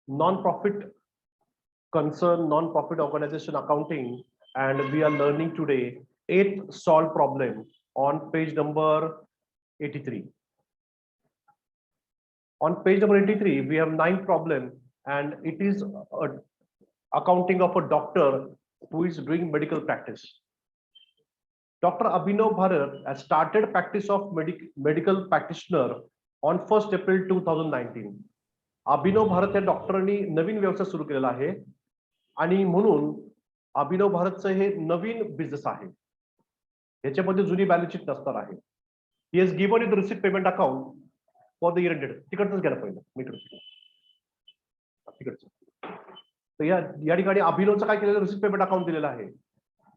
non-profit concern, non-profit organization accounting, and we are learning today 8th solve problem on page number 83. On page number 83, we have 9 problem, and it is a accounting of a doctor who is doing medical practice. Dr. Abhinav Bharat has started practice of medical practitioner on 1st April 2019. अभिनव भारत या डॉक्टरांनी नवीन व्यवसाय सुरू केलेला आहे आणि म्हणून अभिनव भारतचं हे नवीन business आहे. याच्यामध्ये जुनी बॅलन्स शीट नसणार आहे. He has given the receipt payment account for the year ended. तिकडच गेला पहिलं मीटर तिकडचं. तर या ठिकाणी अभिनवचं काय केलेलं रिसिप्ट पेमेंट अकाउंट दिलेलं आहे.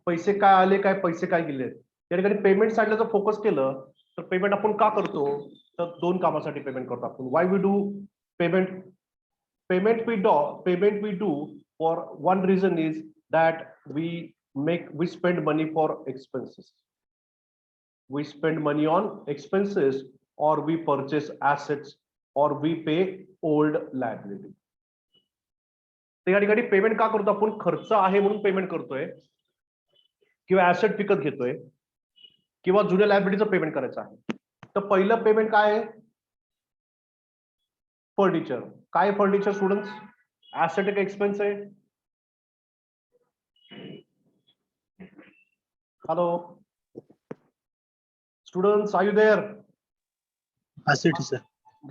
पैसे काय आले, काय पैसे काय गेले. या ठिकाणी पेमेंट साइडला जर फोकस केलं तर पेमेंट आपण का करतो, तर दोन कामासाठी पेमेंट करतो आपण. Why we do payment we do for one reason is that we spend money for expenses. We spend money on expenses, or we purchase assets, or we pay old liability. तर या ठिकाणी payment का करतो आपण, खर्च आहे म्हणून payment करतोय, किंवा ऍसेट विकत घेतोय, किंवा जुन्या लायबिलिटीचं पेमेंट करायचं आहे. तर पहिलं पेमेंट काय आहे, फर्निचर. काय फर्निचर स्टुडंट्स, ऍसेट एक एक्सपेन्स आहे. Hello students, are you there? Asset sir.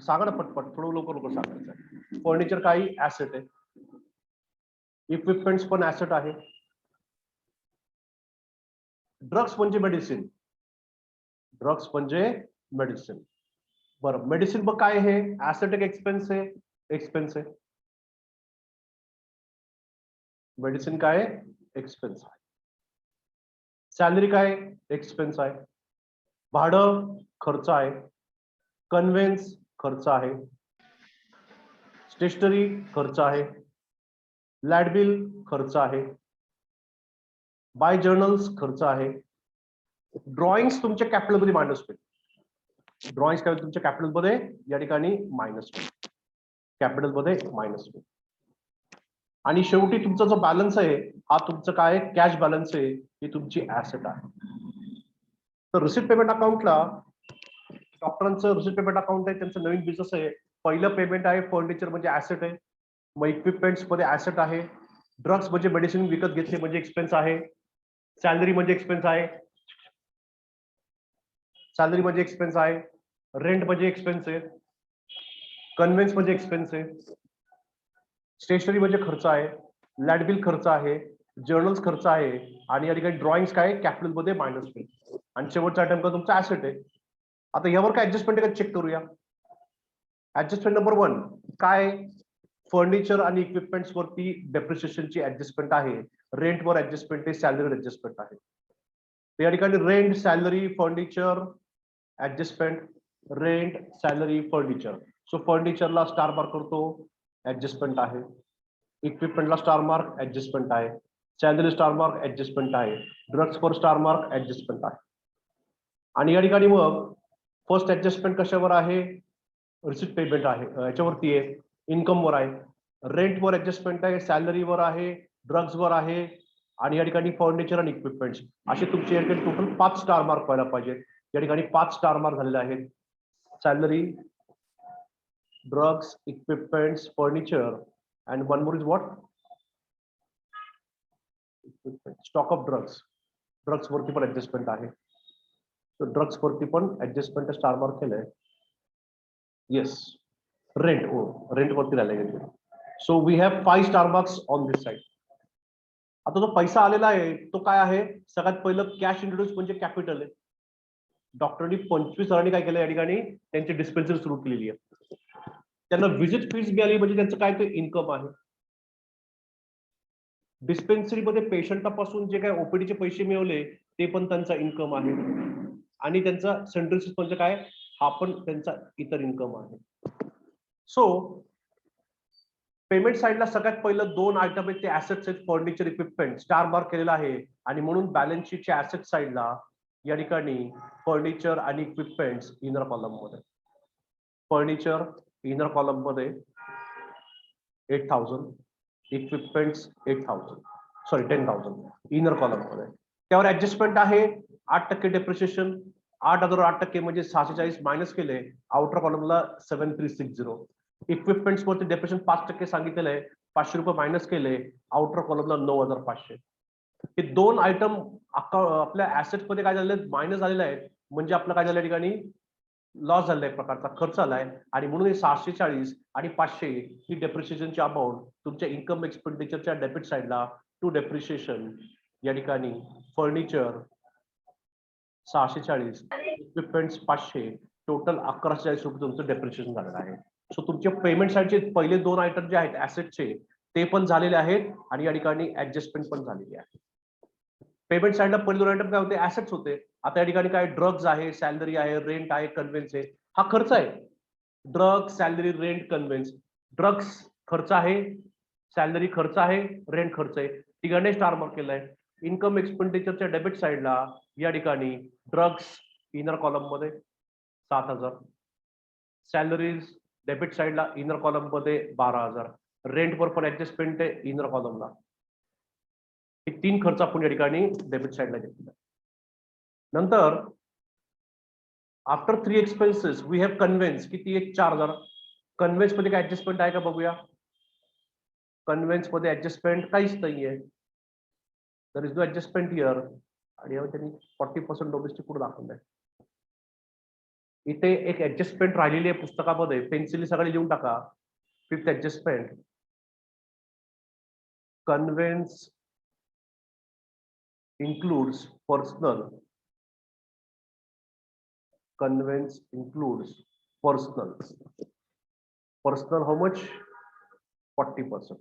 सांगा ना पटपट, थोडं लवकर सांगायचं. फर्निचर काही ऍसेट आहे, इक्विपमेंट्स पण ऍसेट आहे. ड्रग्स म्हणजे मेडिसिन, ड्रग्स म्हणजे मेडिसिन. बरं, मेडिसिन बघ काय आहे, ऍसेट एक एक्सपेन्स आहे, एक्सपेन्स आहे. मेडिसिन काय एक्सपेन्स आहे. सॅलरी काय एक्सपेन्स आहे. भाडं खर्च आहे. कन्व्हेन्स खर्च आहे. स्टेशनरी खर्च आहे. लाईट बिल खर्च आहे. बाय जर्नल्स खर्च आहे. ड्रॉइंग्स तुमच्या कॅपिटल मध्ये मायनस होईल. ड्रॉइंग्स काय तुमच्या कॅपिटल मध्ये या ठिकाणी मायनस होईल, कॅपिटल मध्ये मायनस होईल. आणि शेवटी तुमचा जो बॅलन्स आहे हा तुमचं काय कॅश बॅलन्स आहे, ही तुमची ऍसेट आहे. तर रिसिप्ट पेमेंट अकाउंटला डॉक्टरांचं रिसिप्ट पेमेंट अकाउंट आहे, त्यांचं नवीन बिझनेस आहे. पहिलं पेमेंट आहे फर्निचर म्हणजे ऍसेट आहे. मग इक्विपमेंट्स मध्ये ऍसेट आहे. ड्रग्स म्हणजे मेडिसिन विकत घेतले म्हणजे एक्सपेन्स आहे. सॅलरी म्हणजे एक्सपेन्स आहे. सॅलरी म्हणजे एक्सपेन्स आहे. रेंट म्हणजे एक्सपेन्स आहे. कन्व्हेन्स म्हणजे एक्सपेन्स आहे. स्टेशनरी म्हणजे खर्च आहे. लाईट बिल खर्च आहे. जर्नल्स खर्च आहे. आणि या ठिकाणी ड्रॉइंग्स काय कॅपिटल मध्ये मायनस होईल. आणि शेवटचा आयटम का तुमचा ऍसेट आहे. आता यावर काय ऍडजस्टमेंट आहे का चेक करूया. ऍडजस्टमेंट नंबर 1 काय, फर्निचर आणि इक्विपमेंट्स वरती डेप्रिसिएशनची ऍडजस्टमेंट आहे. रेंटवर ऍडजस्टमेंट आहे. सॅलरीवर ऍडजस्टमेंट आहे. या ठिकाणी rent, salary, furniture adjustment, rent, salary, furniture. So फर्निचरला स्टार मार्क करतो, ऍडजस्टमेंट आहे. इक्विपमेंटला स्टार मार्क, ऍडजस्टमेंट आहे. सॅलरी स्टार मार्क, ऍडजस्टमेंट आहे. Drugs for star mark, adjustment आहे. आणि या ठिकाणी मग फर्स्ट ऍडजस्टमेंट कशावर आहे, रिसिप्ट पेमेंट आहे, याच्यावरती आहे, इन्कमवर आहे. रेंटवर ऍडजस्टमेंट आहे. सॅलरीवर आहे. ड्रग्सवर आहे. आणि या ठिकाणी फर्निचर आणि इक्विपमेंट्स असे तुमचे टोटल 5 स्टार मार्क व्हायला पाहिजेत. या ठिकाणी 5 स्टार मार्क झालेले आहेत. Salary, drugs, equipments, furniture, and one more is what, stock of drugs. Drugs वरती पण ऍडजस्टमेंट आहे. तर ड्रग्स वरती पण ऍडजस्टमेंट स्टार मार्क केलंय. येस, रेंट, हो रेंट वरती राहिलं. So we have 5 star marks on this side. आता जो पैसा आलेला आहे तो काय आहे, सगळ्यात पहिलं कॅश इंट्रोड्यूस म्हणजे कॅपिटल आहे. डॉक्टरनी 25 काय केलं या ठिकाणी, त्यांची डिस्पेन्सरी सुरू केलेली आहे. त्यांना व्हिजिट फीज मिळाली म्हणजे त्यांचं काय ते इन्कम आहे. डिस्पेन्सरीमध्ये पेशंटापासून जे काय ओपीडीचे पैसे मिळवले ते पण त्यांचा इन्कम आहे. आणि त्यांचा सेंट्रल म्हणजे काय, हा पण त्यांचा इतर इन्कम आहे. सो पेमेंट साइडला सगळ्यात पहिलं 2 आयटम आहेत ते ऍसेट्स आहेत. फर्निचर, इक्विपमेंट स्टार मार्क केलेला आहे. आणि म्हणून बॅलन्स शीटच्या ऍसेट साइडला या ठिकाणी फर्निचर आणि इक्विपमेंट्स इनर कॉलम मध्ये, फर्निचर इनर कॉलम मध्ये, 8,000, इक्विपमेंट्स 8,000, सॉरी 10,000 इनर कॉलम मध्ये. त्यावर ऍडजस्टमेंट आहे 8% डेप्रिशिएशन. 8,008% म्हणजे 640 मायनस केले आउटर कॉलमला 7360. इक्विपमेंट्स वरती डेप्रिशिएशन 5% सांगितलेलं आहे, 500 रुपये मायनस केले आउटर कॉलमला 9,500. हे दोन आयटम आपल्या ऍसेट मध्ये काय झालेले मायनस झालेले आहेत, म्हणजे आपलं काय झालं ठिकाणी लॉस झालाय, प्रकारचा खर्च आलाय. आणि म्हणून हे 740 आणि 500 ही डेप्रिशिएशनची अमाऊंट तुमच्या इन्कम एक्सपेंडिचरच्या डेबिट साइडला टू डेप्रिशिएशन या ठिकाणी फर्निचर 640, इक्विपमेंट्स 500, टोटल 1140 रुपये तुमचं डेप्रिशिएशन झालेलं आहे. सो तुमचे पेमेंट साइडचे पहिले दोन आयटम जे आहेत ऍसेटचे ते पण झालेले आहेत आणि या ठिकाणी ऍडजस्टमेंट पण झालेली आहे. पेमेंट साइडला पहिले दोन आयटम काय होते, ऍसेट्स होते. आता या ठिकाणी काय ड्रग्ज आहे, सॅलरी आहे, रेंट आहे, कन्व्हेन्स आहे. हा खर्च आहे. Drug, salary, rent, conveyance. Drugs खर्च आहे, सॅलरी खर्च आहे, रेंट खर्च आहे. तिघांनी स्टार मार्क केलाय. इन्कम एक्सपेंडिचरच्या डेबिट साइडला या ठिकाणी ड्रग्स इनर कॉलम मध्ये 7,000, सॅलरीज डेबिट साइडला इनर कॉलम मध्ये 12,000, रेंट वर पण ऍडजस्टमेंट आहे इनर कॉलमला. हे तीन खर्च आपण या ठिकाणी डेबिट साइडला घेतला. नंतर after 3 expenses we have conveyance किती आहे 4,000. कन्व्हेन्स मध्ये काय ऍडजस्टमेंट आहे का बघूया. कन्व्हेन्स मध्ये ऍडजस्टमेंट काहीच नाहीये. There is no adjustment here. आणि त्यांनी 40% डोमेस्टिक कुठे दाखवलंय. इथे एक ऍडजस्टमेंट राहिलेली आहे पुस्तकामध्ये, पेन्सिल सगळे लिहून टाका. 5th adjustment, conveyance includes personal. Conveyance includes personal. Personal how much? 40%.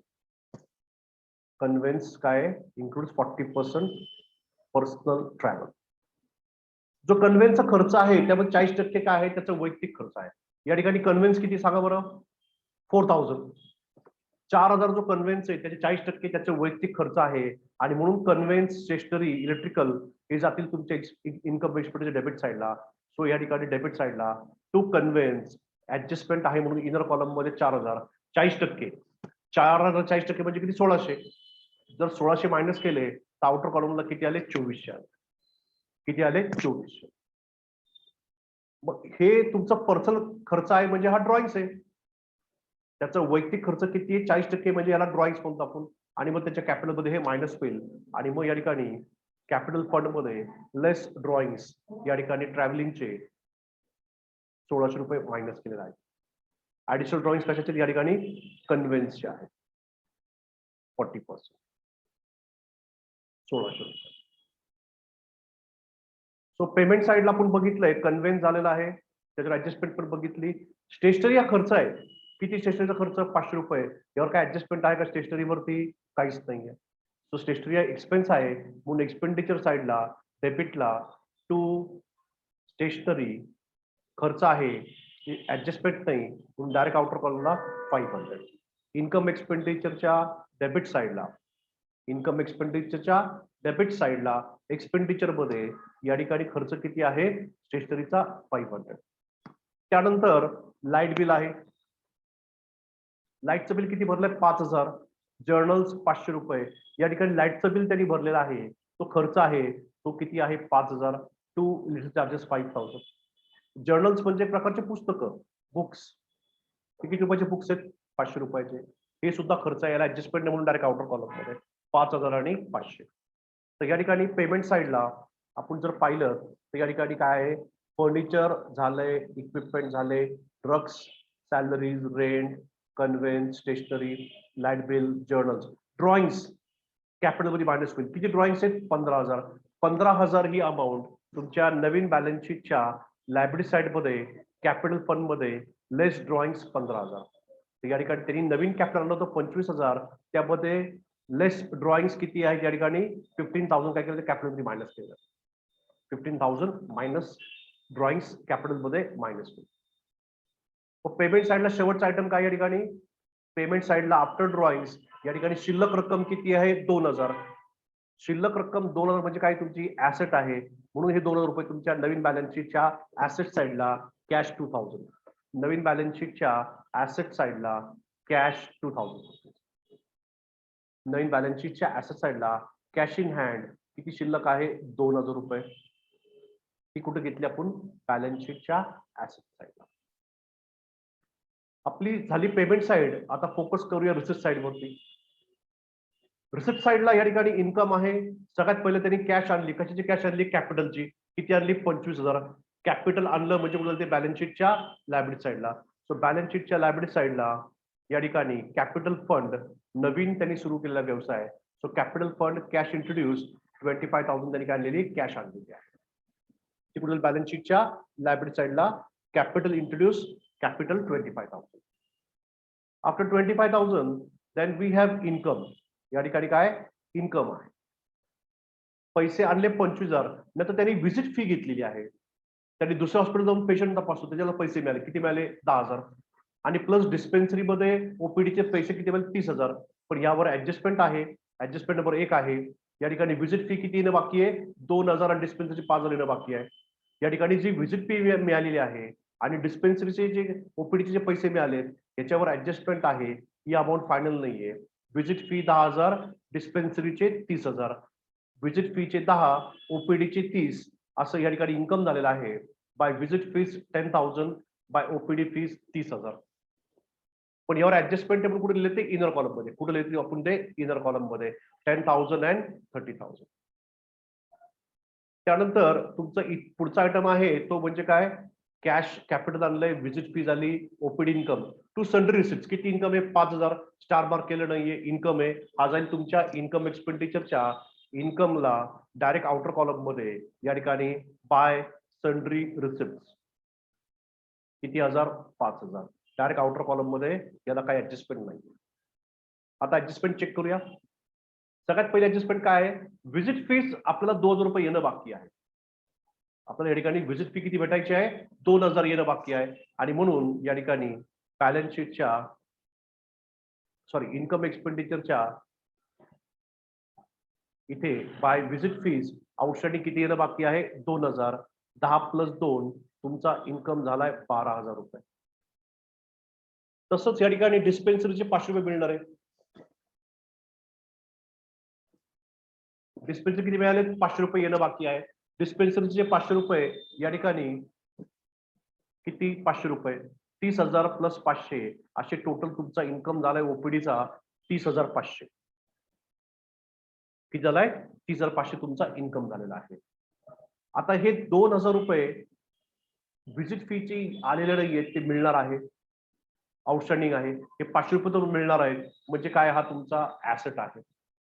Conveyance काय includes 40% personal travel. जो कन्व्हेन्सचा खर्च आहे त्यामध्ये 40% काय आहे त्याचा वैयक्तिक खर्च आहे. या ठिकाणी कन्व्हेन्स किती सांगा बरं. 4,000. 4,000 जो कन्व्हेन्स आहे त्याचे 40% त्याचे वैयक्तिक खर्च आहे. आणि म्हणून कन्व्हेन्स, स्टेशनरी, इलेक्ट्रिकल हे जातील तुमच्या इन्कम एक्सपेंडिचर डेबिट साइडला. सो या ठिकाणी डेबिट साइडला टू कन्व्हेन्स ऍडजस्टमेंट आहे म्हणून इनर कॉलम मध्ये 4,000. 40%, 4,000 40% म्हणजे किती 1,600. जर 1,600 मायनस केले तर आउटर कॉलमला किती आले 2,400 आले. किती आले 2,400. मग हे तुमचा पर्सनल खर्च आहे म्हणजे हा ड्रॉइंग्स आहे. त्याचा वैयक्तिक खर्च किती आहे 40% म्हणजे याला ड्रॉइंग्स म्हणतो आपण. आणि मग त्याच्या कॅपिटल मध्ये हे मायनस होईल. आणि मग या ठिकाणी कॅपिटल फंड मध्ये लेस ड्रॉइंग्स या ठिकाणी ट्रॅव्हलिंगचे 1,600 रुपये मायनस केलेले आहेत. ऍडिशनल ड्रॉइंग्स कशाचे या ठिकाणी कन्व्हेन्सचे आहेत 40%, 1,600 रुपये. सो पेमेंट साइडला आपण बघितलंय कन्व्हेन्स झालेला आहे, त्याच्यावर ऍडजस्टमेंट पण बघितली. स्टेशनरी हा खर्च आहे. किती स्टेशनरीचा खर्च 500 रुपये. यावर काय ऍडजस्टमेंट आहे का स्टेशनरीवरती काहीच नाहीये. सो स्टेशनरी एक्सपेन्स आहे म्हणून एक्सपेंडिचर साइडला डेबिटला टू स्टेशनरी खर्च आहे, ऍडजस्टमेंट नाही म्हणून डायरेक्ट आउटर कॉलमला 500. इन्कम एक्सपेंडिचरच्या डेबिट साइडला, इन्कम एक्सपेंडिचरच्या डेबिट साइडला एक्सपेंडिचर मध्ये या ठिकाणी खर्च किती आहे स्टेशनरीचा 500. त्यानंतर लाईट बिल आहे. लाईटचं बिल किती भरलंय 5,000. जर्नल्स 500 रुपये. या ठिकाणी लाईटचं बिल त्यांनी भरलेला आहे, तो खर्च आहे तो किती आहे 5,000. To litre charges 5,000. जर्नल्स म्हणजे एक प्रकारचे पुस्तकं, बुक्स. किती रुपयाचे बुक्स आहेत 500 रुपयाचे. हे सुद्धा खर्च आहे, याला ऍडजस्टमेंट म्हणून डायरेक्ट आउटर कॉलम मध्ये 5,000 आणि 500. तर या ठिकाणी पेमेंट साइडला आपण जर पाहिलं तर या ठिकाणी काय आहे फर्निचर झालंय, इक्विपमेंट झाले, drugs, salaries, rent, conveyance, stationery, light bill, journals, drawings capital मध्ये मायनस होईल. किती ड्रॉइंग्स आहेत 15,000. 15,000 ही अमाऊंट तुमच्या नवीन बॅलन्स शीटच्या लायबिलिटी साइड मध्ये कॅपिटल फंड मध्ये लेस ड्रॉइंग्स 15,000. या ठिकाणी त्यांनी नवीन कॅपिटल आणलं होतं 25,000, त्यामध्ये लेस ड्रॉइंग्स किती आहेत या ठिकाणी 15,000 काय केलं कॅपिटल मध्ये मायनस केलं. 15,000 मायनस ड्रॉइंग्स कॅपिटल मध्ये मायनस केलं. पेमेंट साइडला शेवटचा आयटम काय या ठिकाणी पेमेंट साइडला आफ्टर ड्रॉइंग्स या ठिकाणी शिल्लक रक्कम किती आहे 2,000. शिल्लक रक्कम 2,000 म्हणजे काय तुमची ऍसेट आहे म्हणून हे 2,000 रुपये तुमच्या नवीन बॅलन्स शीटच्या ऍसेट साइडला कॅश 2,000. नवीन बॅलन्स शीटच्या ऍसेट साइडला कॅश 2000. नवीन बॅलन्स शीटच्या ऍसेट साइडला कॅश इन हँड किती शिल्लक आहे 2000 रुपये. ती कुठे घेतली आपण बॅलन्स शीटच्या ऍसेट साइडला. आपली झाली पेमेंट साइड. आता फोकस करूया रिसिप्ट साइड वरती. रिसिप्ट साइडला या ठिकाणी इन्कम आहे. सगळ्यात पहिले त्यांनी कॅश आणली. कशाची कॅश आणली कॅपिटलची. किती आणली 25,000. कॅपिटल आणलं म्हणजे कुठे ते बॅलन्स शीटच्या लायबिलिटी साइडला. सो बॅलन्स शीटच्या लायबिलिटी साइडला या ठिकाणी कॅपिटल फंड नवीन त्यांनी सुरू केलेला व्यवसाय. So capital fund cash introduce 25,000 त्यांनी काढलेली कॅश आणलेली आहे. ती कुठे बॅलन्स शीटच्या लायबिलिटी साइडला capital introduce capital 25,000. After 25,000 then we have income. या ठिकाणी काय इन्कम आहे. पैसे आणले 25,000. नंतर त्यांनी व्हिजिट फी घेतलेली आहे. त्यांनी दुसऱ्या हॉस्पिटल जाऊन पेशंट तपासतो त्याच्याला पैसे मिळाले. किती मिळाले 10,000. आणि प्लस डिस्पेन्सरी मध्ये ओपीडीचे पैसे किती मिळाले 30,000. पण यावर ऍडजस्टमेंट आहे. ऍडजस्टमेंट नंबर 1 आहे. या ठिकाणी व्हिजिट फी किती येणं बाकी आहे 2,000 आणि डिस्पेन्सरीचे 5,000 येणं बाकी आहे. या ठिकाणी जी व्हिजिट फी मिळालेली आहे आणि डिस्पेन्सरीचे जे ओपीडीचे जे पैसे मिळाले याच्यावर ऍडजस्टमेंट आहे. ही अमाऊंट फायनल नाहीये. व्हिजिट फी 10,000 डिस्पेन्सरीचे 30,000. व्हिजिट फीचे 10 ओपीडीचे 30 असं या ठिकाणी इन्कम झालेलं आहे. By visit fees 10,000 by OPD fees 30,000. पण यावर ऍडजस्टमेंट आपण कुठे लिहिले ते इनर कॉलम मध्ये. कुठे लिहिले आपण ते इनर कॉलम मध्ये 10,000 अँड 30,000. त्यानंतर तुमचं पुढचा आयटम आहे तो म्हणजे काय कॅश कॅपिटल आणलंय. व्हिजिट फी झाली. OPD income to sundry receipt. किती इन्कम आहे 5,000. स्टार मार्क केलं नाहीये इन्कम आहे. हा जाईल तुमच्या इन्कम एक्सपेंडिचरच्या इन्कमला डायरेक्ट आउटर कॉलम मध्ये या ठिकाणी बाय सन्ड्री रिसिप्ट. किती 5,000 डायरेक्ट आउटर कॉलम मध्ये. याला काही ऍडजस्टमेंट नाही. आता ऍडजस्टमेंट चेक करूया. सगळ्यात पहिली ऍडजस्टमेंट काय आहे व्हिजिट फीस आपल्याला 2,000 रुपये येणं बाकी आहे. आपल्याला या ठिकाणी व्हिजिट फी किती भेटायची आहे 2,000 येणं बाकी आहे. आणि म्हणून या ठिकाणी बॅलन्स शीटच्या इन्कम एक्सपेंडिचरच्या इथे बाय व्हिजिट फीज आउटस्टँडिंग किती येणं बाकी आहे 2,000. 10 + 2 तुमचा इन्कम झालाय 12,000 रुपये. तसंच या ठिकाणी डिस्पेन्सरीचे 500 रुपये मिळणार आहे. डिस्पेन्सरी किती मिळाले 500 रुपये येणं बाकी आहे. डिस्पेन्सरीचे 500 रुपये या ठिकाणी किती 500 रुपये 30,000 + 500 असे टोटल तुमचा इन्कम झालाय ओपीडीचा 30,500. किती झालाय 30,500 तुमचा इन्कम झालेला आहे. आता हे 2,000 रुपये व्हिजिट फीची आलेले नाहीये ते मिळणार आहे. आउटस्टँडिंग आहे. हे 500 रुपये तर मिळणार आहेत. म्हणजे काय हा तुमचा ऍसेट आहे.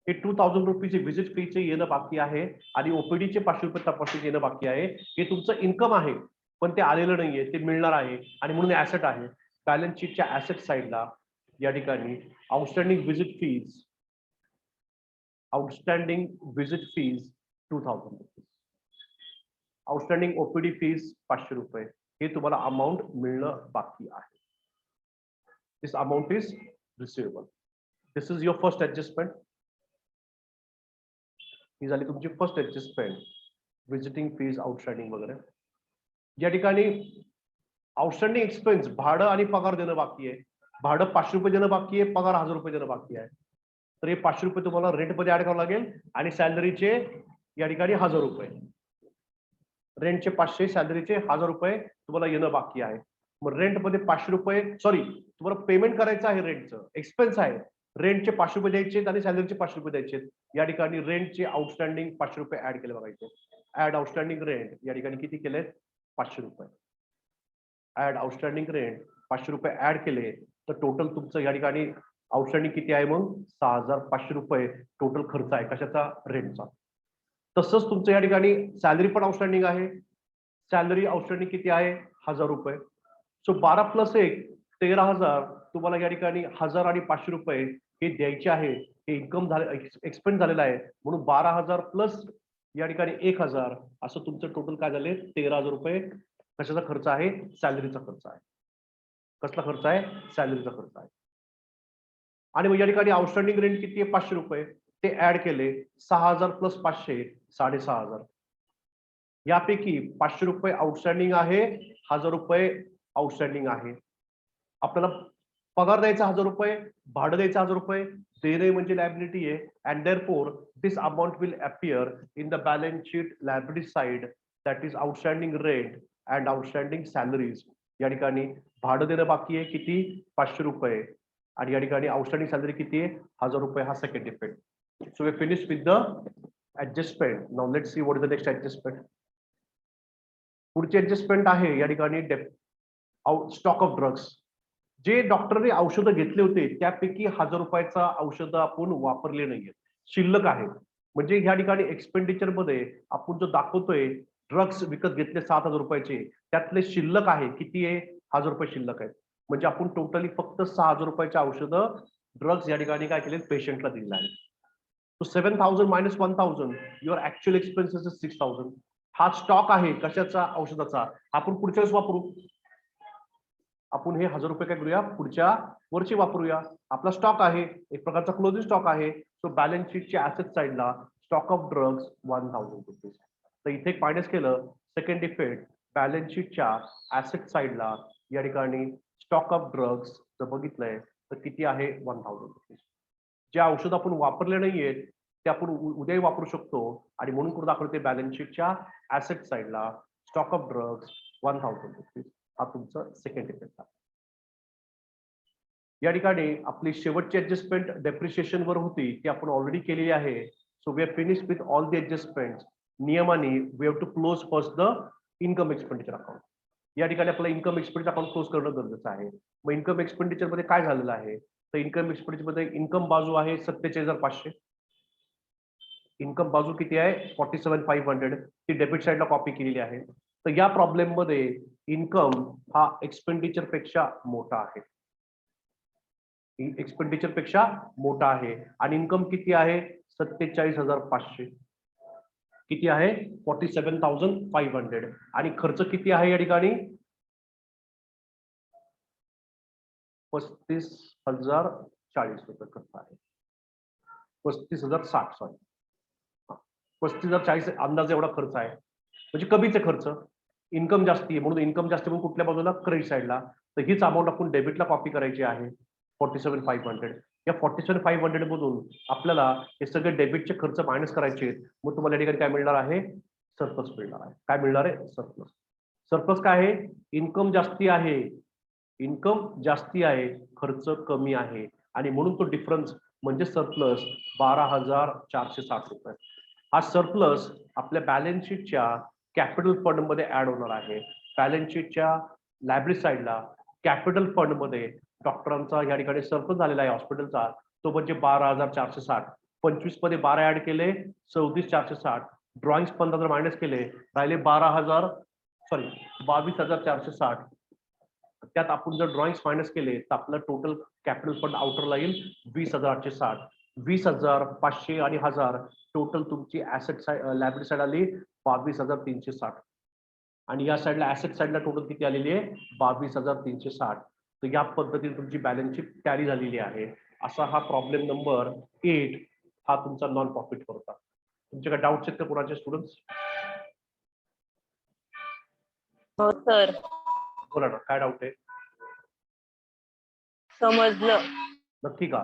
हे 2,000 रुपीचे व्हिजिट फीचे येणं बाकी आहे आणि ओपीडीचे 500 रुपये तपासून येणं बाकी आहे. हे तुमचं इन्कम आहे पण ते आलेलं नाहीये ते मिळणार आहे आणि म्हणून ऍसेट आहे. बॅलन्स शीटच्या ऍसेट साइडला या ठिकाणी outstanding visit fees 2,000 rupees. Outstanding OPD fees 500 रुपये. हे तुम्हाला अमाऊंट मिळणं बाकी आहे. This amount is receivable. This is your first adjustment. ही झाली तुमची first adjustment. Visiting fees outstanding वगैरे. या ठिकाणी आउटस्टँडिंग एक्सपेन्स भाडं आणि पगार देणं बाकी आहे. भाडं 500 रुपये देणं बाकी आहे. पगार 1,000 रुपये देणं बाकी आहे. तर हे 500 रुपये तुम्हाला रेंट मध्ये ऍड करावं लागेल आणि सॅलरीचे या ठिकाणी 1,000 रुपये. रेंटचे 500 सॅलरीचे 1,000 रुपये तुम्हाला येणं बाकी आहे. मग रेंट मध्ये 500 रुपये तुम्हाला पेमेंट करायचं आहे. रेंटचं एक्सपेन्स आहे. रेंटचे 500 रुपये द्यायचे आणि सॅलरीचे 500 रुपये द्यायचे. या ठिकाणी रेंटचे आउटस्टँडिंग 500 रुपये ऍड केले बघायचे. ऍड आउटस्टँडिंग रेंट या ठिकाणी किती केले 500 रुपये. ऍड आउटस्टँडिंग रेंट 500 रुपये ऍड केले तर टोटल तुमचं या ठिकाणी आउटस्टँडिंग किती आहे मग 6,500 रुपये टोटल खर्च आहे कशाचा रेंटचा. तसंच तुमचं या ठिकाणी सॅलरी पण आउटस्टँडिंग आहे. सॅलरी आउटस्टँडिंग किती आहे 1,000 रुपये. सो 12 + 1 13,000 तुम्हाला या ठिकाणी 1,000 आणि 500 रुपये हे द्यायचे आहे. हे इन्कम झाले एक्सपेन्स झालेला आहे म्हणून 12,000 प्लस या ठिकाणी 1,000 असं तुमचं टोटल काय झाले 13,000 रुपये. कशाचा खर्च आहे सॅलरीचा खर्च आहे. कसला खर्च आहे सॅलरीचा खर्च आहे. आणि मग या ठिकाणी आउटस्टँडिंग रेंट किती आहे 500 रुपये ते ऍड केले 6,000 + 500 6,500. यापैकी 500 रुपये आउटस्टँडिंग आहे 1,000 रुपये आउटस्टँडिंग आहे. आपल्याला पगार द्यायचा 1000 रुपये, भाडं द्यायचं 1000 रुपये, देणे म्हणजे लायबिलिटी आहे. And therefore this amount will appear in the balance sheet liability side, that is outstanding rent and outstanding salaries. या ठिकाणी भाडं देणं बाकी आहे किती, 500 रुपये, आणि या ठिकाणी आउटस्टँडिंग सॅलरी किती आहे, 1000 रुपये. हा second effect. So we finish with the adjustment. Now let's see what is the next adjustment. पुढची ऍडजस्टमेंट आहे या ठिकाणी स्टॉक ऑफ ड्रग्स. जे डॉक्टरने औषधं घेतले होते त्यापैकी 1000 रुपयाचा औषधं आपण वापरले नाहीये, शिल्लक आहे. म्हणजे ह्या ठिकाणी एक्सपेंडिचर मध्ये आपण जो दाखवतोय ड्रग्स विकत घेतले 7000 रुपयाचे, त्यातले शिल्लक आहे किती आहे, 1000 रुपये शिल्लक आहेत. म्हणजे आपण टोटली फक्त 6000 रुपयाचे औषधं ड्रग्स या ठिकाणी काय केले, पेशंटला दिलेलं आहे. So 7000 minus 1000, your actual expenses is 6000. हा स्टॉक आहे कशाचा, औषधाचा. आपण पुढच्या वेळेस वापरू. आपण हे 1000 रुपये काय करूया, पुढच्या वर्षी वापरूया. आपला स्टॉक आहे, एक प्रकारचा क्लोजिंग स्टॉक आहे. सो बॅलन्स शीटच्या ऍसेट साइडला स्टॉक ऑफ ड्रग्स 1000 रुपीज. तर इथे एक मायनस केलं. सेकंड इफेक्ट, बॅलन्स शीटच्या ऍसेट साइडला या ठिकाणी स्टॉक ऑफ ड्रग्स जर बघितलंय तर किती आहे, 1000 रुपीज. जे औषध आपण वापरले नाहीयेत ते आपण उद्याही वापरू शकतो, आणि म्हणून कुठे दाखवते, बॅलन्स शीटच्या ऍसेट साइडला स्टॉक ऑफ ड्रग्स 1000 रुपीज. हा तुमचा सेकंड इफेक्ट आहे. या ठिकाणी आपली शेवटची ऍडजस्टमेंट डेप्रिशिएशन वर होती, ती आपण ऑलरेडी केलेली आहे. So we are finish with all the adjustment. नियमाने we have to close first the income expenditure account. या ठिकाणी आपल्याला इन्कम एक्सपेंडिचर अकाउंट क्लोज करणं गरजेचं आहे. मग इन्कम एक्सपेंडिचर मध्ये काय झालेलं आहे, तर इन्कम एक्सपेंडिचर मध्ये इन्कम बाजू आहे 47500. इन्कम बाजू किती आहे, 47500. ती डेबिट साइडला कॉपी केलेली आहे. तर या प्रॉब्लेम मध्ये इन्कम हा एक्सपेंडिचर पेक्षा मोठा आहे, एक्सपेंडिचर पेक्षा मोठा आहे. आणि इन्कम किती आहे, 47500. किती आहे, 47500. आणि खर्च किती आहे या ठिकाणी, 35040 रुपये खर्च आहे. 35060, सॉरी, 35040 अंदाज एवढा खर्च आहे. म्हणजे कमीच आहे खर्च. इन्कम जास्ती आहे, म्हणून इन्कम जास्त म्हणून कुठल्या बाजूला, क्रेडिट साइडला. तर हीच अमाऊंट आपण डेबिटला कॉपी करायची आहे, 47500. या 47500 मधून आपल्याला हे सगळे डेबिटचे खर्च मायनस करायचे आहेत. मग तुम्हाला या ठिकाणी काय मिळणार आहे, सरप्लस मिळणार आहे. काय मिळणार आहे, सरप्लस. सरप्लस काय आहे, इन्कम जास्ती आहे, इन्कम जास्ती आहे, खर्च कमी आहे, आणि म्हणून तो डिफरन्स म्हणजे सरप्लस 12460 रुपये. हा सरप्लस आपल्या बॅलन्स शीटच्या कॅपिटल फंड मध्ये ऍड होणार आहे. बॅलन्स शीटच्या लायबिलिटी साइडला कॅपिटल फंड मध्ये डॉक्टरांचा या ठिकाणी सरप्लस झालेला आहे हॉस्पिटलचा, तो म्हणजे 12460. 25 मध्ये 12 ऍड केले, 34460. ड्रॉइंग 15 मायनस केले, राहिले 22460. त्यात आपण जर ड्रॉइंग्स मायनस केले तर आपलं टोटल कॅपिटल फंड आउटरला येईल 20860. 20500 आणि 1000 टोटल तुमची ऍसेट साइड लायबिलिटी साइड आली 22360. आणि या साइडला ऍसेट साइडला टोटल किती आलेली आहे, 22360. तर या पद्धतीने तुमची बॅलन्स शीट टॅली झालेली आहे. असा हा प्रॉब्लेम नंबर 8 हा तुमचा नॉन प्रॉफिट होता. तुमच्याकडे डाऊट्स आहेत का कोणाचे, स्टुडंट्स? हो सर, बोला ना, काय डाऊट आहे? समजलं. नक्की का?